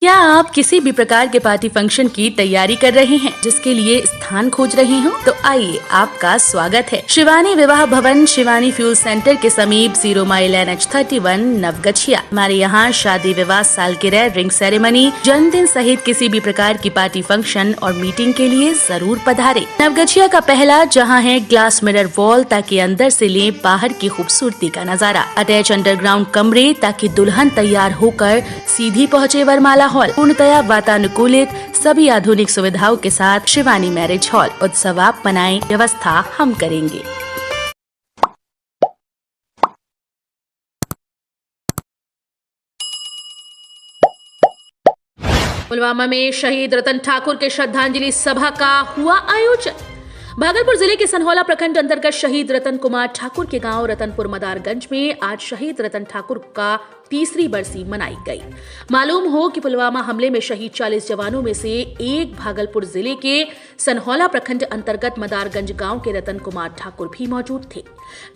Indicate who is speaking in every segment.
Speaker 1: क्या आप किसी भी प्रकार के पार्टी फंक्शन की तैयारी कर रहे हैं, जिसके लिए स्थान खोज रहे हो? तो आइए, आपका स्वागत है शिवानी विवाह भवन, शिवानी फ्यूल सेंटर के समीप 0 माइल NH31 नवगछिया। हमारे यहाँ शादी, विवाह, सालगिरह, रिंग सेरेमनी, जन्मदिन सहित किसी भी प्रकार की पार्टी फंक्शन और मीटिंग के लिए जरूर पधारे। नवगछिया का पहला जहाँ है ग्लास मिरर वॉल, ताकि अंदर से ले बाहर की खूबसूरती का नजारा। अटैच अंडरग्राउंड कमरे, ताकि दुल्हन तैयार होकर सीधी पहुँचे वरमाला हॉल। पूर्णतया वातानुकूलित, सभी आधुनिक सुविधाओं के साथ शिवानी मैरिज हॉल। उत्सव आप मनाएं, व्यवस्था हम करेंगे। पुलवामा में शहीद रतन ठाकुर के श्रद्धांजलि सभा का हुआ आयोजन। भागलपुर जिले के सनहौला प्रखंड अंतर्गत शहीद रतन कुमार ठाकुर के गांव रतनपुर मदारगंज में आज शहीद रतन ठाकुर का तीसरी बरसी मनाई गई। मालूम हो कि पुलवामा हमले में शहीद 40 जवानों में से एक भागलपुर जिले के सनहौला प्रखंड अंतर्गत मदारगंज गांव के रतन कुमार ठाकुर भी मौजूद थे,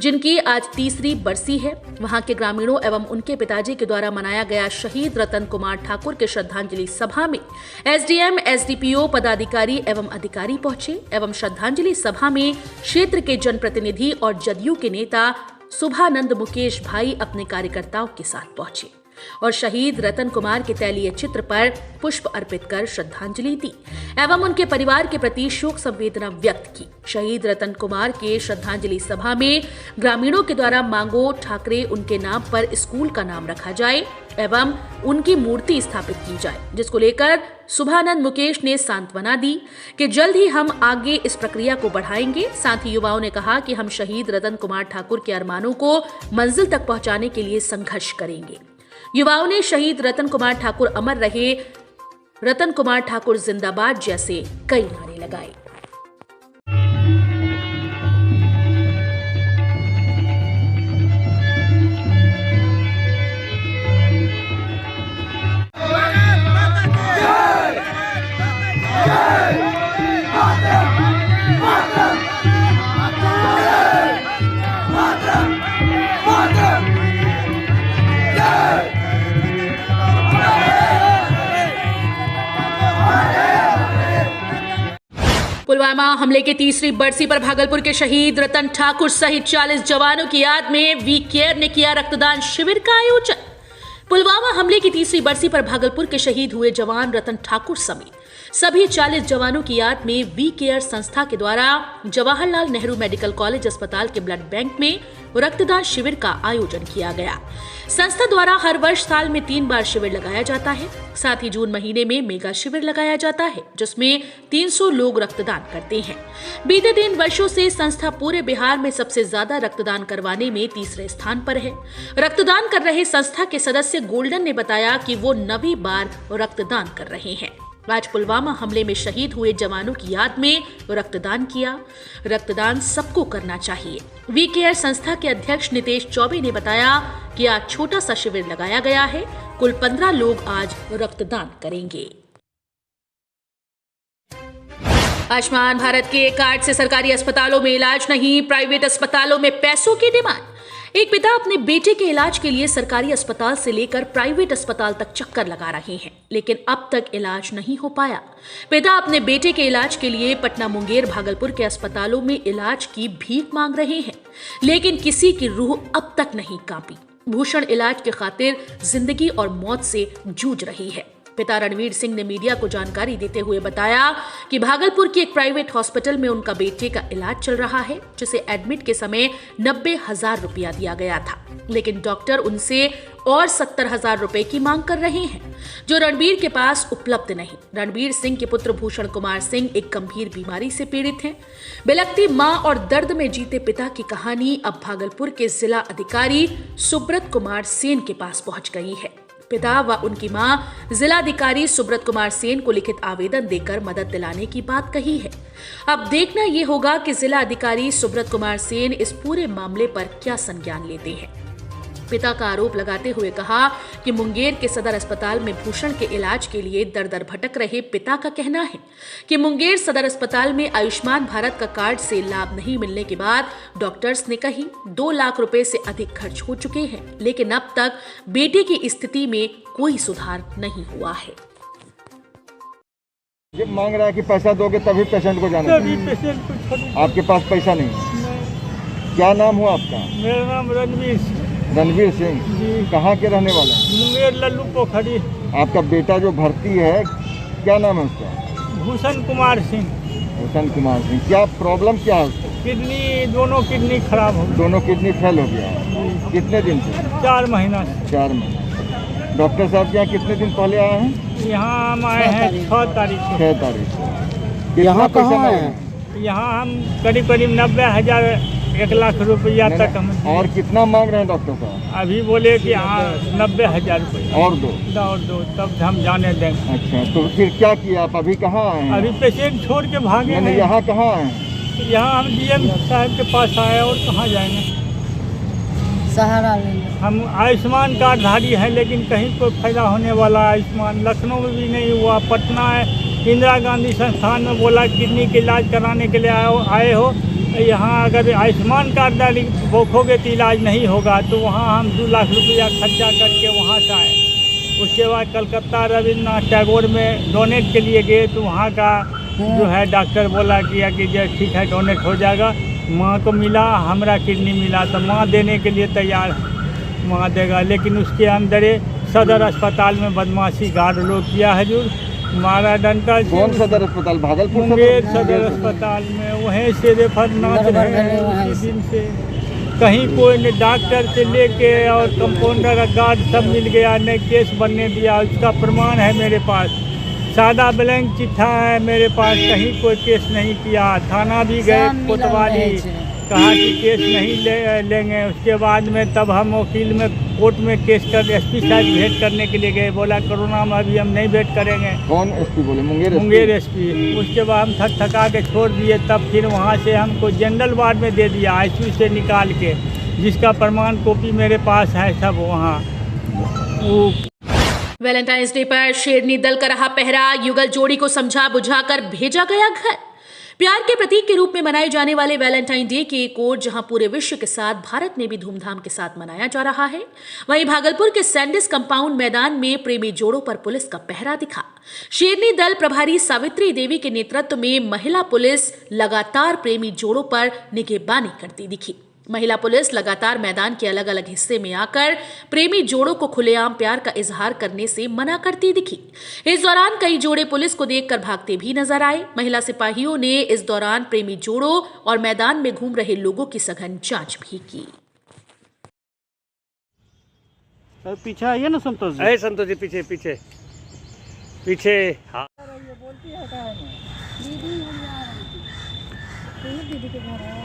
Speaker 1: जिनकी आज तीसरी बरसी है। वहां के ग्रामीणों एवं उनके पिताजी के द्वारा मनाया गया शहीद रतन कुमार ठाकुर के श्रद्धांजलि सभा में SDM, SDPO पदाधिकारी एवं अधिकारी पहुंचे एवं श्रद्धांजलि सभा में क्षेत्र के जनप्रतिनिधि और जदयू के नेता शुभानंद मुकेश भाई अपने कार्यकर्ताओं के साथ पहुंचे और शहीद रतन कुमार के तैलीय चित्र पर पुष्प अर्पित कर श्रद्धांजलि दी एवं उनके परिवार के प्रति शोक संवेदना व्यक्त की। शहीद रतन कुमार के श्रद्धांजलि सभा में ग्रामीणों के द्वारा मांगो ठाकरे उनके नाम पर स्कूल का नाम रखा जाए एवं उनकी मूर्ति स्थापित की जाए, जिसको लेकर शुभानंद मुकेश ने सांत्वना दी कि जल्द ही हम आगे इस प्रक्रिया को बढ़ाएंगे। साथ ही युवाओं ने कहा कि हम शहीद रतन कुमार ठाकुर के अरमानों को मंजिल तक पहुंचाने के लिए संघर्ष करेंगे। युवाओं ने शहीद रतन कुमार ठाकुर अमर रहे, रतन कुमार ठाकुर जिंदाबाद जैसे कई नारे लगाए। पुलवामा हमले की तीसरी बरसी पर भागलपुर के शहीद रतन ठाकुर सहित 40 जवानों की याद में वी केयर ने किया रक्तदान शिविर का आयोजन। पुलवामा हमले की तीसरी बरसी पर भागलपुर के शहीद हुए जवान रतन ठाकुर समेत सभी 40 जवानों की याद में वी केयर संस्था के द्वारा जवाहरलाल नेहरू मेडिकल कॉलेज अस्पताल के ब्लड बैंक में रक्तदान शिविर का आयोजन किया गया। संस्था द्वारा हर वर्ष साल में 3 बार शिविर लगाया जाता है। साथ ही जून महीने में मेगा शिविर लगाया जाता है, जिसमें 300 लोग रक्तदान करते हैं। बीते 3 वर्षों से संस्था पूरे बिहार में सबसे ज्यादा रक्तदान करवाने में तीसरे स्थान पर है। रक्तदान कर रहे संस्था के सदस्य गोल्डन ने बताया कि वो 9वीं बार रक्तदान कर रहे हैं। आज पुलवामा हमले में शहीद हुए जवानों की याद में रक्तदान किया। रक्तदान सबको करना चाहिए। वी केयर संस्था के अध्यक्ष नितेश चौबे ने बताया कि आज छोटा सा शिविर लगाया गया है। कुल 15 लोग आज रक्तदान करेंगे। आयुष्मान भारत के कार्ड से सरकारी अस्पतालों में इलाज नहीं, प्राइवेट अस्पतालों में पैसों की डिमांड। एक पिता अपने बेटे के इलाज के लिए सरकारी अस्पताल से लेकर प्राइवेट अस्पताल तक चक्कर लगा रहे हैं, लेकिन अब तक इलाज नहीं हो पाया। पिता अपने बेटे के इलाज के लिए पटना, मुंगेर, भागलपुर के अस्पतालों में इलाज की भीख मांग रहे हैं, लेकिन किसी की रूह अब तक नहीं कांपी। भूषण इलाज की खातिर जिंदगी और मौत से जूझ रही है। पिता रणवीर सिंह ने मीडिया को जानकारी देते हुए बताया कि भागलपुर की एक प्राइवेट हॉस्पिटल में उनका बेटे का इलाज चल रहा है, जिसे एडमिट के समय 90,000 रुपया दिया गया था, लेकिन डॉक्टर उनसे और 70,000 रुपए की मांग कर रहे हैं, जो रणवीर के पास उपलब्ध नहीं। रणवीर सिंह के पुत्र भूषण कुमार सिंह एक गंभीर बीमारी से पीड़ित हैं। बिलखती मां और दर्द में जीते पिता की कहानी अब भागलपुर के जिला अधिकारी सुब्रत कुमार सेन के पास पहुंच गई है। पिता व उनकी मां जिलाधिकारी सुब्रत कुमार सेन को लिखित आवेदन देकर मदद दिलाने की बात कही है। अब देखना यह होगा कि जिला अधिकारी सुब्रत कुमार सेन इस पूरे मामले पर क्या संज्ञान लेते हैं। पिता का आरोप लगाते हुए कहा कि मुंगेर के सदर अस्पताल में भूषण के इलाज के लिए दर दर भटक रहे पिता का कहना है कि मुंगेर सदर अस्पताल में आयुष्मान भारत का कार्ड से लाभ नहीं मिलने के बाद डॉक्टर्स ने कही 2 लाख रुपए से अधिक खर्च हो चुके हैं, लेकिन अब तक बेटे की स्थिति में कोई सुधार नहीं हुआ है।
Speaker 2: ये मांग रहा है कि पैसा दोगे तभी पेशेंट को जाने
Speaker 3: तभी
Speaker 2: देंगे।
Speaker 3: पेशेंट को छोड़।
Speaker 2: आपके पास पैसा नहीं है।
Speaker 3: नहीं,
Speaker 2: क्या नाम हुआ आपका?
Speaker 3: मेरा नाम रणवीर सिंह
Speaker 2: रणवीर सिंह।
Speaker 3: जी।
Speaker 2: कहाँ के रहने वाले हैं?
Speaker 3: मुंगेर लल्लू पोखरी।
Speaker 2: आपका बेटा जो भर्ती है क्या नाम है उसका?
Speaker 3: भूषण कुमार सिंह।
Speaker 2: भूषण कुमार सिंह। क्या प्रॉब्लम क्या है उसको?
Speaker 3: किडनी, दोनों किडनी खराब हो गई।
Speaker 2: दोनों किडनी फेल हो गया है। कितने दिन से?
Speaker 3: 4 महीना से।
Speaker 2: 4 महीने। डॉक्टर साहब के यहाँ कितने दिन पहले आए हैं?
Speaker 3: यहाँ हम आए हैं 6 तारीख को।
Speaker 2: 6 तारीख को।
Speaker 4: यहाँ
Speaker 2: कितना पैसा
Speaker 4: कहाँ
Speaker 2: मांगे?
Speaker 4: हैं?
Speaker 3: यहाँ हम करीब करीब 90,000 1 लाख रुपया
Speaker 2: नहीं,
Speaker 3: तक हम
Speaker 2: नहीं, और कितना मांग रहे हैं डॉक्टर साहब?
Speaker 3: अभी बोले कि हाँ 90,000 रुपया
Speaker 2: और दो।
Speaker 3: और दो, तब हम जाने देंगे।
Speaker 2: अच्छा, तो फिर क्या किया आप? अभी कहाँ आए हैं?
Speaker 3: अभी पेशेंट छोड़ के भागे
Speaker 2: नहीं,
Speaker 3: हैं।
Speaker 2: यहाँ कहाँ आए हैं?
Speaker 3: यहाँ हम डीएम साहब के पास आए और कहाँ जाएंगे।
Speaker 4: सहारा लेंगे।
Speaker 3: हम आयुष्मान कार्डधारी हैं, लेकिन कहीं कोई फायदा होने वाला आयुष्मान लखनऊ में भी नहीं हुआ। पटना है, इंदिरा गांधी संस्थान में बोला किडनी के इलाज कराने के लिए आए हो। यहाँ अगर आयुष्मान कार्डधारी भोखोगे तो इलाज नहीं होगा, तो वहाँ हम 2 लाख रुपया खर्चा करके वहाँ से आए। उसके बाद कलकत्ता रविन्द्रनाथ टैगोर में डोनेट के लिए गए, तो वहाँ का जो है डॉक्टर बोला कि जो ठीक है डोनेट हो जाएगा। माँ को मिला, हमरा किडनी मिला, तो माँ देने के लिए तैयार है, माँ देगा। लेकिन उसके अंदर सदर अस्पताल में बदमाशी गार्ड लोग किया हजूर, मारा डंडा।
Speaker 2: कौन सदर अस्पताल? भागलपुर
Speaker 3: मुंगेर सदर अस्पताल में वहीं से रेफर नाच रहे हैं उसी दिन से। कहीं कोई ने डॉक्टर से लेके और कंपाउंडर गार्ड सब मिल गया, नहीं केस बनने दिया। उसका प्रमाण है मेरे पास, सादा ब्लैंक चिट्ठा है मेरे पास, कहीं कोई केस नहीं किया। थाना भी गए कोतवाली, कहा कि केस नहीं लेंगे। उसके बाद में तब हम वकील में कोर्ट में केस कर एसपी साहब भेंट करने के लिए गए, बोला कोरोना में अभी हम नहीं भेंट करेंगे।
Speaker 2: कौन एसपी बोले?
Speaker 3: मुंगेर एसपी। उसके बाद हम थक थका के छोड़ दिए। तब फिर वहाँ से हमको जनरल वार्ड में दे दिया आईसीयू से निकाल के, जिसका प्रमाण कॉपी मेरे पास है सब वहाँ।
Speaker 1: वैलेंटाइंस डे पर शेरनी दल का रहा पहरा, युगल जोड़ी को समझा बुझाकर भेजा गया घर। प्यार के प्रतीक के रूप में मनाए जाने वाले वैलेंटाइन डे की एक ओर जहां पूरे विश्व के साथ भारत में भी धूमधाम के साथ मनाया जा रहा है, वहीं भागलपुर के सैंडिस कंपाउंड मैदान में प्रेमी जोड़ों पर पुलिस का पहरा दिखा। शेरनी दल प्रभारी सावित्री देवी के नेतृत्व में महिला पुलिस लगातार प्रेमी जोड़ों पर निगहबानी करती दिखी। महिला पुलिस लगातार मैदान के अलग अलग हिस्से में आकर प्रेमी जोड़ों को खुलेआम प्यार का इजहार करने से मना करती दिखी। इस दौरान कई जोड़े पुलिस को देखकर भागते भी नजर आए। महिला सिपाहियों ने इस दौरान प्रेमी जोड़ों और मैदान में घूम रहे लोगों की सघन जांच भी की।
Speaker 4: पीछे आइए ना संतोष जी।
Speaker 3: अरे संतोष जी पीछे पीछे पीछे। हाँ
Speaker 5: दीदी के घर है।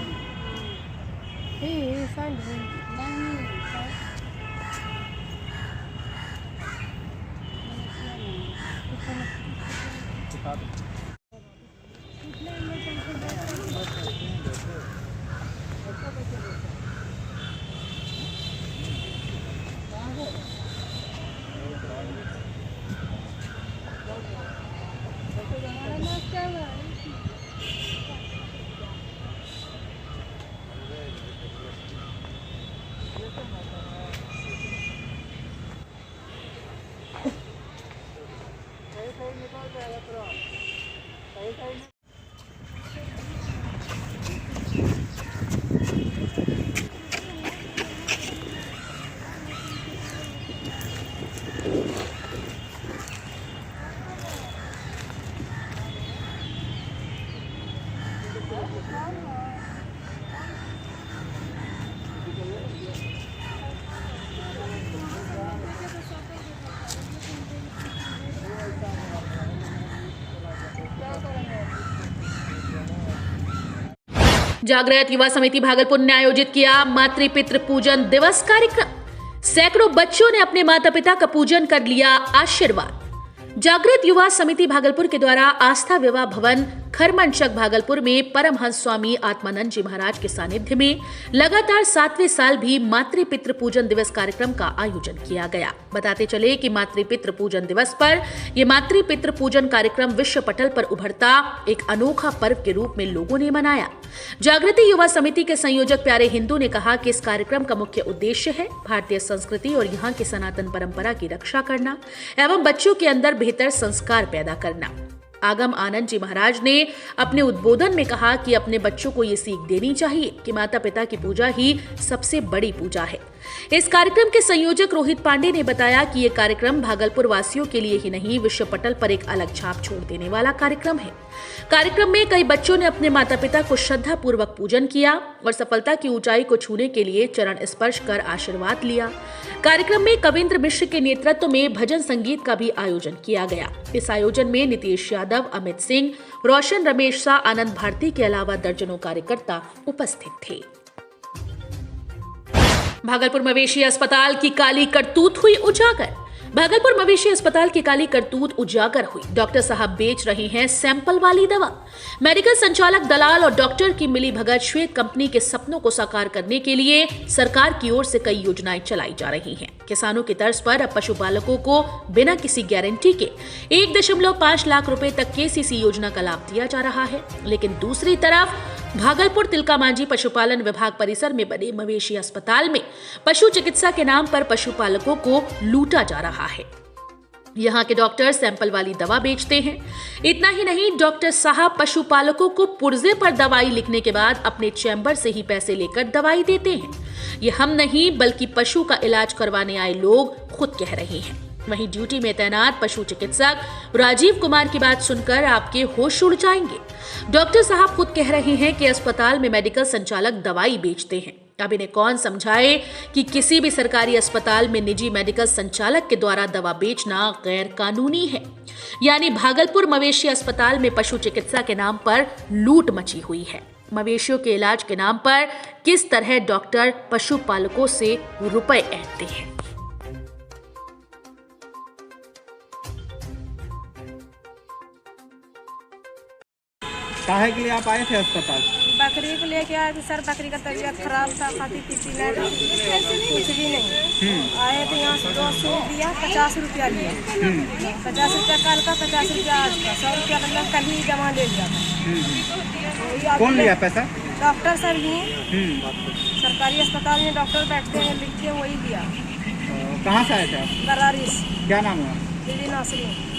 Speaker 1: जागृत युवा समिति भागलपुर ने आयोजित किया मातृ पितृ पूजन दिवस कार्यक्रम। सैकड़ों बच्चों ने अपने माता पिता का पूजन कर लिया आशीर्वाद। जागृत युवा समिति भागलपुर के द्वारा आस्था विवाह भवन खरमंचक भागलपुर में परमहंस स्वामी आत्मानंद जी महाराज के सानिध्य में लगातार 7वें साल भी मातृ पितृ पूजन दिवस कार्यक्रम का आयोजन किया गया। बताते चले कि मातृ पितृ पूजन दिवस पर यह मातृ पितृ पूजन कार्यक्रम विश्व पटल पर उभरता एक अनोखा पर्व के रूप में लोगों ने मनाया। जागृति युवा समिति के संयोजक प्यारे हिंदू ने कहा कि इस कार्यक्रम का मुख्य उद्देश्य है भारतीय संस्कृति और यहाँ की सनातन परंपरा की रक्षा करना एवं बच्चों के अंदर बेहतर संस्कार पैदा करना। आगम आनंद जी महाराज ने अपने उद्बोधन में कहा कि अपने बच्चों को ये सीख देनी चाहिए कि माता पिता की पूजा ही सबसे बड़ी पूजा है। इस कार्यक्रम के संयोजक रोहित पांडे ने बताया कि ये कार्यक्रम भागलपुर वासियों के लिए ही नहीं, विश्व पटल पर एक अलग छाप छोड़ देने वाला कार्यक्रम है। कार्यक्रम में कई बच्चों ने अपने माता पिता को श्रद्धा पूर्वक पूजन किया और सफलता की ऊंचाई को छूने के लिए चरण स्पर्श कर आशीर्वाद लिया। कार्यक्रम में कविंद्र मिश्र के नेतृत्व में भजन संगीत का भी आयोजन किया गया। इस आयोजन में नीतीश यादव, अमित सिंह, रोशन रमेश शाह, आनंद भारती के अलावा दर्जनों कार्यकर्ता उपस्थित थे। भागलपुर मवेशी अस्पताल की काली करतूत हुई उजागर। भागलपुर मवेशी अस्पताल की काली करतूत उजागर हुई। डॉक्टर साहब बेच रहे हैं सैंपल वाली दवा। मेडिकल संचालक दलाल और डॉक्टर की मिली भगत श्वेत कंपनी के सपनों को साकार करने के लिए सरकार की ओर से कई योजनाएं चलाई जा रही हैं। किसानों की तर्ज पर अब पशुपालकों को बिना किसी गारंटी के 1.5 लाख रुपए तक केसीसी योजना का लाभ दिया जा रहा है। लेकिन दूसरी तरफ भागलपुर तिलका मांझी पशुपालन विभाग परिसर में बने मवेशी अस्पताल में पशु चिकित्सा के नाम पर पशुपालकों को लूटा जा रहा है। यहाँ के डॉक्टर सैंपल वाली दवा बेचते हैं। इतना ही नहीं, डॉक्टर साहब पशुपालकों को पुर्जे पर दवाई लिखने के बाद अपने चैम्बर से ही पैसे लेकर दवाई देते हैं। ये हम नहीं बल्कि पशु का इलाज करवाने आए लोग खुद कह रहे हैं। वहीं ड्यूटी में तैनात पशु चिकित्सक राजीव कुमार की बात सुनकर आपके होश उड़ जाएंगे। डॉक्टर साहब खुद कह रहे हैं कि अस्पताल में मेडिकल संचालक दवाई बेचते हैं। अब इन्हें कौन समझाए कि किसी भी सरकारी अस्पताल में निजी मेडिकल संचालक के द्वारा दवा बेचना गैर कानूनी है। यानी भागलपुर मवेशी अस्पताल में पशु चिकित्सा के नाम पर लूट मची हुई है। मवेशियों के इलाज के नाम पर किस तरह डॉक्टर पशुपालकों से रुपए ऐंठते हैं।
Speaker 4: काहे के लिए आप आए थे अस्पताल?
Speaker 5: बकरी को लेके आए थे सर। बकरी का तबीयत खराब था, खाती पीती नहीं, कुछ भी नहीं। आए थे यहाँ से 200 दिया, 50 रुपया लिया। 50 रुपया कल का, 50 रुपया आज का, 100 रुपया मतलब कल ही जमा ले लिया था।
Speaker 4: कौन लिया पैसा?
Speaker 5: डॉक्टर सर लिए। सरकारी अस्पताल में डॉक्टर बैठते हैं, लिख के वही दिया।
Speaker 4: कहाँ से आए थे आप?
Speaker 5: बरारी।
Speaker 4: क्या नाम हुआ?
Speaker 5: दीदी नासरी।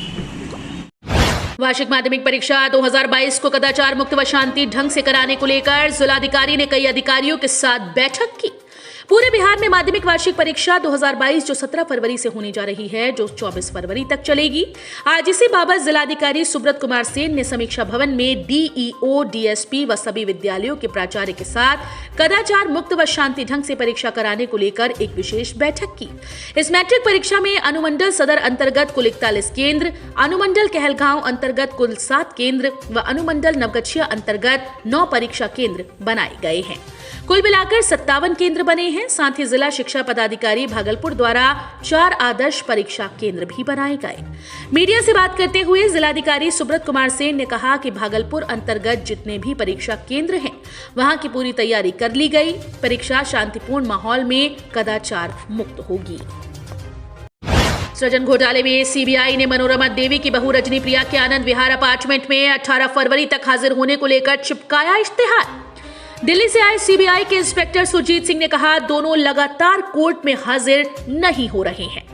Speaker 1: वार्षिक माध्यमिक परीक्षा 2022 को कदाचार मुक्त व शांति ढंग से कराने को लेकर जिलाधिकारी ने कई अधिकारियों के साथ बैठक की। पूरे बिहार में माध्यमिक वार्षिक परीक्षा 2022 जो 17 फरवरी से होने जा रही है, जो 24 फरवरी तक चलेगी। आज इसी बाबत जिलाधिकारी सुब्रत कुमार सेन ने समीक्षा भवन में डीईओ, डीएसपी व सभी विद्यालयों के प्राचार्य के साथ कदाचार मुक्त व शांति ढंग से परीक्षा कराने को लेकर एक विशेष बैठक की। इस मैट्रिक परीक्षा में अनुमंडल सदर अंतर्गत कुल 41 केंद्र, अनुमंडल कहलगांव अंतर्गत कुल 7 केंद्र व अनुमंडल नवगछिया अंतर्गत 9 परीक्षा केंद्र बनाए गए हैं। कुल मिलाकर 57 केंद्र बने हैं। साथ ही जिला शिक्षा पदाधिकारी भागलपुर द्वारा 4 आदर्श परीक्षा केंद्र भी बनाए गए। मीडिया से बात करते हुए जिलाधिकारी सुब्रत कुमार सेन ने कहा कि भागलपुर अंतर्गत जितने भी परीक्षा केंद्र हैं, वहां की पूरी तैयारी कर ली गई। परीक्षा शांतिपूर्ण माहौल में कदाचार मुक्त होगी। सृजन घोटाले में सीबीआई ने मनोरमा देवी की बहू रजनी प्रिया के आनंद विहार अपार्टमेंट में 18 फरवरी तक हाजिर होने को लेकर चिपकाया इश्तेहार। दिल्ली से आए सीबीआई के इंस्पेक्टर सुरजीत सिंह ने कहा, दोनों लगातार कोर्ट में हाजिर नहीं हो रहे हैं।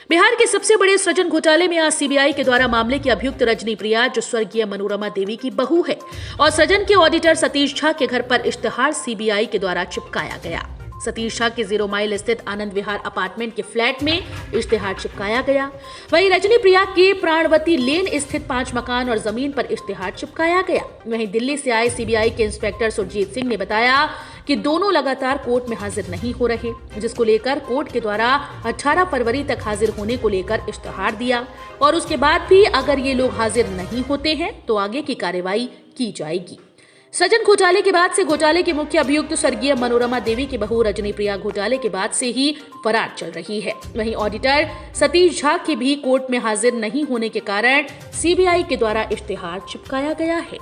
Speaker 1: बिहार के सबसे बड़े सृजन घोटाले में आज सीबीआई के द्वारा मामले की अभियुक्त रजनी प्रिया, जो स्वर्गीय मनोरमा देवी की बहू है, और सृजन के ऑडिटर सतीश झा के घर पर इश्तेहार सीबीआई के द्वारा चिपकाया गया। सतीश झा के 0 माइल स्थित आनंद विहार अपार्टमेंट के फ्लैट में इश्तेहार चिपकाया गया। वहीं रजनी प्रिया के प्राणवती लेन स्थित 5 मकान और जमीन पर इश्तेहार चिपकाया गया। वहीं दिल्ली से आए सीबीआई के इंस्पेक्टर सुरजीत सिंह ने बताया कि दोनों लगातार कोर्ट में हाजिर नहीं हो रहे, जिसको लेकर कोर्ट के द्वारा 18 फरवरी तक हाजिर होने को लेकर इश्तेहार दिया और उसके बाद भी अगर ये लोग हाजिर नहीं होते हैं तो आगे की कार्रवाई की जाएगी। सृजन घोटाले के बाद से घोटाले के मुख्य अभियुक्त स्वर्गीय मनोरमा देवी की बहू रजनी प्रिया घोटाले के बाद से ही फरार चल रही है। वहीं ऑडिटर सतीश झा के भी कोर्ट में हाजिर नहीं होने के कारण सीबीआई के द्वारा इश्तेहार चिपकाया गया है।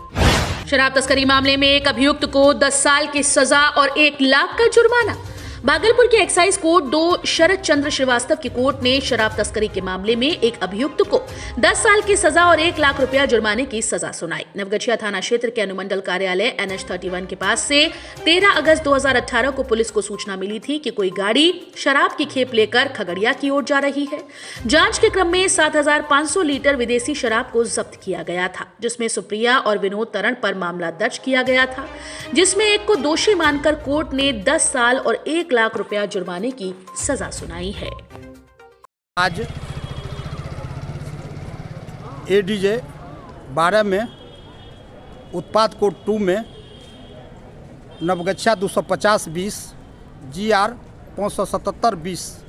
Speaker 1: शराब तस्करी मामले में एक अभियुक्त को 10 साल की सजा और 1 लाख का जुर्माना। भागलपुर के एक्साइज कोर्ट 2 शरद चंद्र श्रीवास्तव की कोर्ट ने शराब तस्करी के मामले में एक अभियुक्त को 10 साल की सजा और 1 लाख रुपया जुर्माने की सजा सुनाई। नवगछिया थाना क्षेत्र के अनुमंडल कार्यालय NH31 के पास से 13 अगस्त 2018 को पुलिस को सूचना मिली थी कि कोई गाड़ी शराब की खेप लेकर खगड़िया की ओर जा रही है। जांच के क्रम में 7,500 लीटर विदेशी शराब को जब्त किया गया था, जिसमें सुप्रिया और विनोद तरण पर मामला दर्ज किया गया था, जिसमें एक को दोषी मानकर कोर्ट ने 10 साल और 1 लाख रुपया जुर्माने की सजा सुनाई है।
Speaker 6: आज ADJ 12 में उत्पाद कोड 2 में नवगछिया 250-20 GR 577-20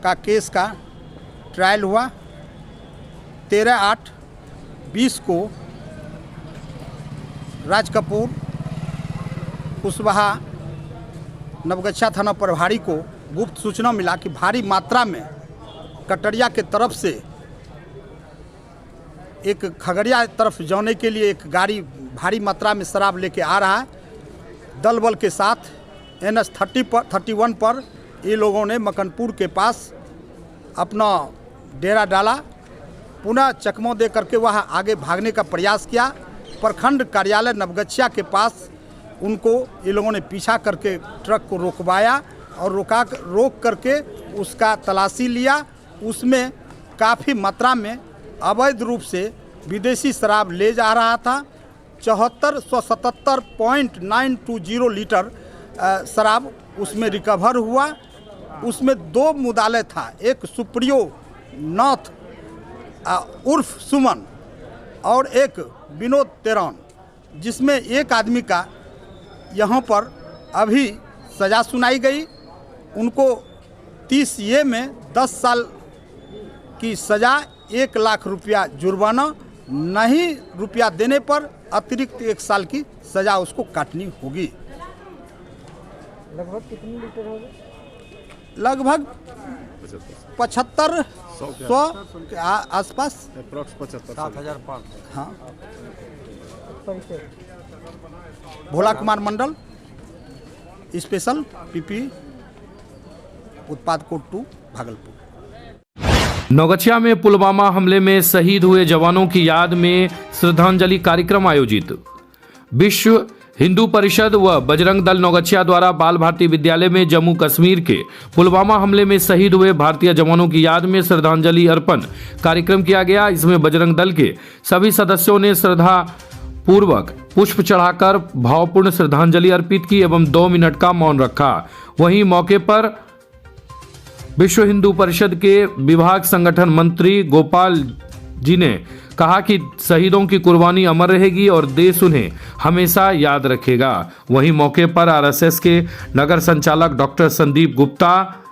Speaker 6: का केस का ट्रायल हुआ। 13/8/20 को राज कपूर कुशवाहा नवगछिया थाना प्रभारी को गुप्त सूचना मिला कि भारी मात्रा में कटरिया के तरफ से एक खगड़िया तरफ जाने के लिए एक गाड़ी भारी मात्रा में शराब लेके आ रहा है। दल बल के साथ NH31 पर ये लोगों ने मकनपुर के पास अपना डेरा डाला, पुनः चकमो दे करके वहाँ आगे भागने का प्रयास किया। प्रखंड कार्यालय नवगछिया के पास उनको ये लोगों ने पीछा करके ट्रक को रोकवाया और रोक करके उसका तलाशी लिया। उसमें काफ़ी मात्रा में अवैध रूप से विदेशी शराब ले जा रहा था। 7477.920 लीटर शराब उसमें रिकवर हुआ। उसमें 2 मुदाले था, एक सुप्रियो नाथ उर्फ सुमन और एक विनोद तेरण, जिसमें एक आदमी का यहाँ पर अभी सज़ा सुनाई गई। उनको 30A में 10 साल की सज़ा, 1 लाख रुपया जुर्माना, नहीं रुपया देने पर अतिरिक्त 1 साल की सज़ा उसको काटनी होगी।
Speaker 4: लगभग कितनी लीटर होगी?
Speaker 6: लगभग 7500 के आसपास।
Speaker 2: 7,500।
Speaker 6: हाँ। भोला कुमार मंडल, स्पेशल PP उत्पाद कोड 2 भागलपुर।
Speaker 7: नवगछिया में पुलवामा हमले में शहीद हुए जवानों की याद में श्रद्धांजलि कार्यक्रम आयोजित। विश्व हिंदू परिषद व बजरंग दल नवगछिया द्वारा बाल भारती विद्यालय में जम्मू कश्मीर के पुलवामा हमले में शहीद हुए भारतीय जवानों की याद में श्रद्धांजलि अर्पण कार्यक्रम किया गया। इसमें बजरंग दल के सभी सदस्यों ने श्रद्धा पूर्वक पुष्प चढ़ाकर भावपूर्ण श्रद्धांजलि अर्पित की एवं 2 मिनट का मौन रखा। वहीं मौके पर विश्व हिंदू परिषद के विभाग संगठन मंत्री गोपाल जी ने कहा कि शहीदों की कुर्बानी अमर रहेगी और देश उन्हें हमेशा याद रखेगा। वहीं मौके पर RSS के नगर संचालक डॉक्टर संदीप गुप्ता,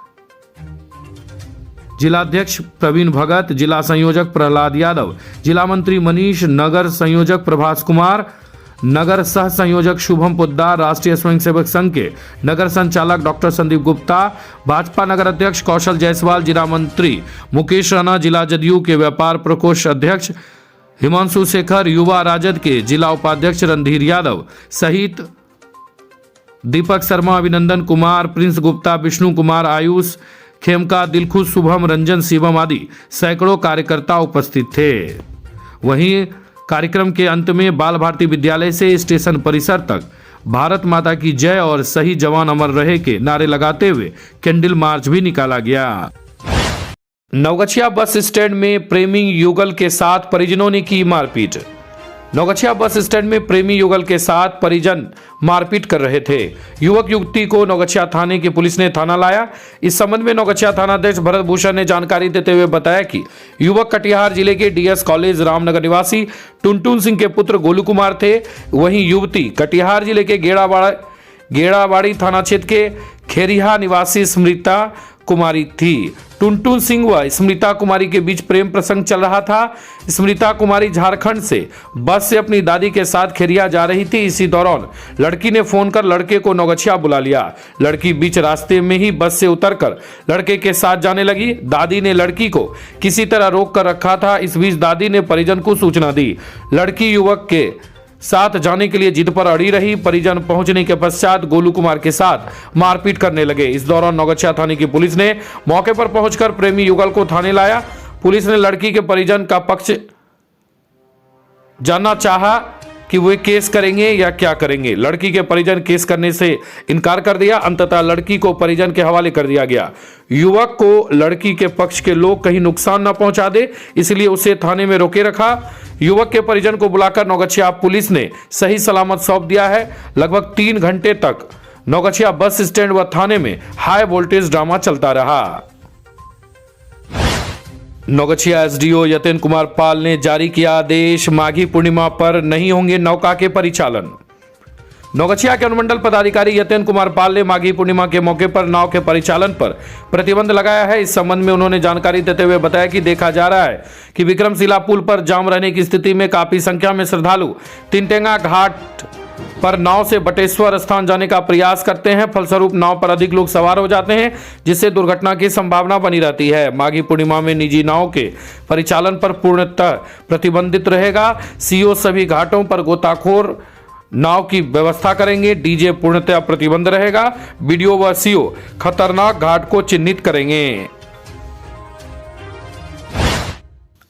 Speaker 7: जिलाध्यक्ष प्रवीण भगत, जिला संयोजक प्रहलाद यादव, जिला मंत्री मनीष, नगर संयोजक प्रभास कुमार, नगर सह संयोजक शुभम पोद्दार, राष्ट्रीय स्वयंसेवक संघ के नगर संचालक डॉक्टर संदीप गुप्ता, भाजपा नगर अध्यक्ष कौशल जायसवाल, जिला मंत्री मुकेश राणा, जिला जदयू के व्यापार प्रकोष्ठ अध्यक्ष हिमांशु शेखर, युवा राजद के जिला उपाध्यक्ष रणधीर यादव सहित दीपक शर्मा, अभिनंदन कुमार, प्रिंस गुप्ता, विष्णु कुमार, आयुष खेमका, दिलखुश, शुभम, रंजन, शिवम आदि सैकड़ों कार्यकर्ता उपस्थित थे। वहीं कार्यक्रम के अंत में बाल भारती विद्यालय से स्टेशन परिसर तक भारत माता की जय और सही जवान अमर रहे के नारे लगाते हुए कैंडल मार्च भी निकाला गया। नवगछिया बस स्टैंड में प्रेमी युगल के साथ परिजनों ने की मारपीट। नवगछिया बस स्टैंड में प्रेमी युगल के साथ परिजन मारपीट कर रहे थे। युवक युवती को नवगछिया थाने की पुलिस ने थाना लाया। इस संबंध में नवगछिया थानाध्यक्ष भरत भूषण ने जानकारी देते हुए बताया कि युवक कटिहार जिले के DS कॉलेज रामनगर निवासी टुनटुन सिंह के पुत्र गोलू कुमार थे। वहीं युवती कटिहार जिले के गेड़ाबाड़ी थाना क्षेत्र के खेरिहा निवासी स्मृता कुमारी थी। टुनटुन सिंह व स्मृता कुमारी के बीच प्रेम प्रसंग चल रहा था। स्मृता कुमारी झारखंड से बस से अपनी दादी के साथ खेरिया जा रही थी। इसी दौरान लड़की ने फोन कर लड़के को नवगछिया बुला लिया। लड़की बीच रास्ते में ही बस से उतरकर लड़के के साथ जाने लगी। दादी ने लड़की को किसी तरह रोक कर रखा था। इस बीच दादी ने परिजन को सूचना दी। लड़की युवक के साथ जाने के लिए जिद पर अड़ी रही। परिजन पहुंचने के पश्चात गोलू कुमार के साथ मारपीट करने लगे। इस दौरान नौगछिया थाने की पुलिस ने मौके पर पहुंचकर प्रेमी युगल को थाने लाया। पुलिस ने लड़की के परिजन का पक्ष जानना चाहा कि वे केस करेंगे या क्या करेंगे। लड़की के परिजन केस करने से इनकार कर दिया। अंततः लड़की को परिजन के हवाले कर दिया गया। युवक को लड़की के पक्ष के लोग कहीं नुकसान न पहुंचा दे, इसलिए उसे थाने में रोके रखा। युवक के परिजन को बुलाकर नौगछिया पुलिस ने सही सलामत सौंप दिया है। लगभग 3 घंटे तक नौगछिया बस स्टैंड व थाने में हाई वोल्टेज ड्रामा चलता रहा। नौगछिया एसडीओ यतेन कुमार पाल ने जारी किया आदेश, माघी पूर्णिमा पर नहीं होंगे नौका के परिचालन। नौगछिया के अनुमंडल पदाधिकारी यतेन कुमार पाल ने माघी पूर्णिमा के मौके पर नाव के परिचालन पर प्रतिबंध लगाया है। इस संबंध में उन्होंने जानकारी देते हुए बताया कि देखा जा रहा है कि विक्रमशिला पुल पर जाम रहने की स्थिति में काफी संख्या में श्रद्धालु तिनटेंगा घाट पर नाव से बटेश्वर स्थान जाने का प्रयास करते हैं। फलस्वरूप नाव पर अधिक लोग सवार हो जाते हैं, जिससे दुर्घटना की संभावना बनी रहती है। माघी पूर्णिमा में निजी नाव के परिचालन पर पूर्णतः प्रतिबंधित रहेगा। सीओ सभी घाटों पर गोताखोर नाव की व्यवस्था करेंगे। डीजे पूर्णतः प्रतिबंध रहेगा। बीडीओ व सीओ खतरनाक घाट को चिन्हित करेंगे।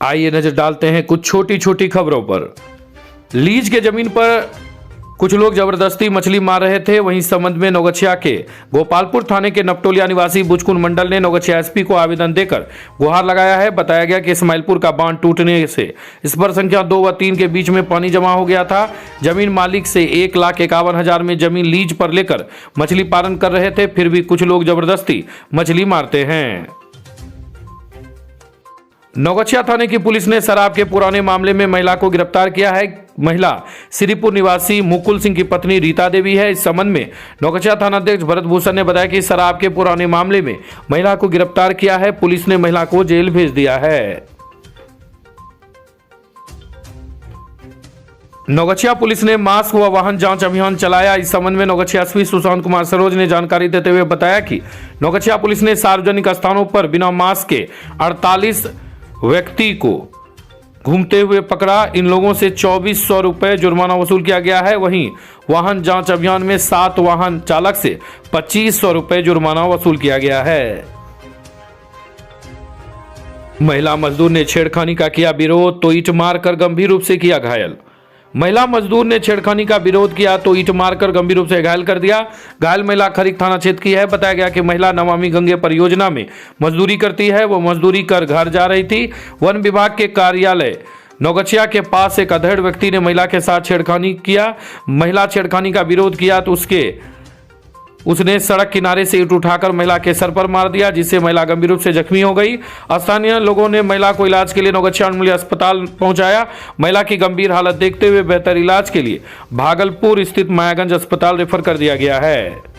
Speaker 7: आइए नजर डालते हैं कुछ छोटी छोटी खबरों पर। लीज के जमीन पर कुछ लोग जबरदस्ती मछली मार रहे थे। वहीं इस संबंध में नौगछिया के गोपालपुर थाने के नपटोलिया निवासी बुचकुन मंडल ने नौगछिया एसपी को आवेदन देकर गुहार लगाया है। बताया गया कि इस्माइलपुर का बांध टूटने से इस पर संख्या 2 व 3 के बीच में पानी जमा हो गया था। जमीन मालिक से 1,51,000 में जमीन लीज पर लेकर मछली पालन कर रहे थे, फिर भी कुछ लोग जबरदस्ती मछली मारते हैं। नौगछिया थाने की पुलिस ने शराब के पुराने मामले में महिला को गिरफ्तार किया है। महिला श्रीपुर निवासी मुकुल सिंह की पत्नी रीता देवी है। इस संबंध में नौगछिया थाना अध्यक्ष भरत भूषण ने बताया कि शराब के पुराने मामले में महिला को गिरफ्तार किया है। पुलिस ने महिला को जेल भेज दिया है। नौगछिया पुलिस ने मास्क व वाहन जांच अभियान चलाया। इस संबंध में नौगछिया एसपी सुशांत कुमार सरोज ने जानकारी देते हुए बताया कि नौगछिया पुलिस ने सार्वजनिक स्थानों पर बिना मास्क के 48 व्यक्ति को घूमते हुए पकड़ा। इन लोगों से 2400 रुपए जुर्माना वसूल किया गया है। वहीं वाहन जांच अभियान में 7 वाहन चालक से 2500 रुपए जुर्माना वसूल किया गया है। महिला मजदूर ने छेड़खानी का किया विरोध तो ईंट मारकर गंभीर रूप से किया घायल। महिला मजदूर ने छेड़खानी का विरोध किया तो ईंट मारकर गंभीर रूप से घायल कर दिया। घायल महिला खरीक थाना क्षेत्र की है। बताया गया कि महिला नमामि गंगे परियोजना में मजदूरी करती है। वो मजदूरी कर घर जा रही थी। वन विभाग के कार्यालय नौगछिया के पास एक अधेड़ व्यक्ति ने महिला के साथ छेड़खानी किया। महिला छेड़खानी का विरोध किया तो उसने सड़क किनारे से ईंट उठाकर महिला के सर पर मार दिया, जिससे महिला गंभीर रूप से जख्मी हो गई। स्थानीय लोगों ने महिला को इलाज के लिए नौगछिया अनुमंडल अस्पताल पहुंचाया। महिला की गंभीर हालत देखते हुए बेहतर इलाज के लिए भागलपुर स्थित मायागंज अस्पताल रेफर कर दिया गया है।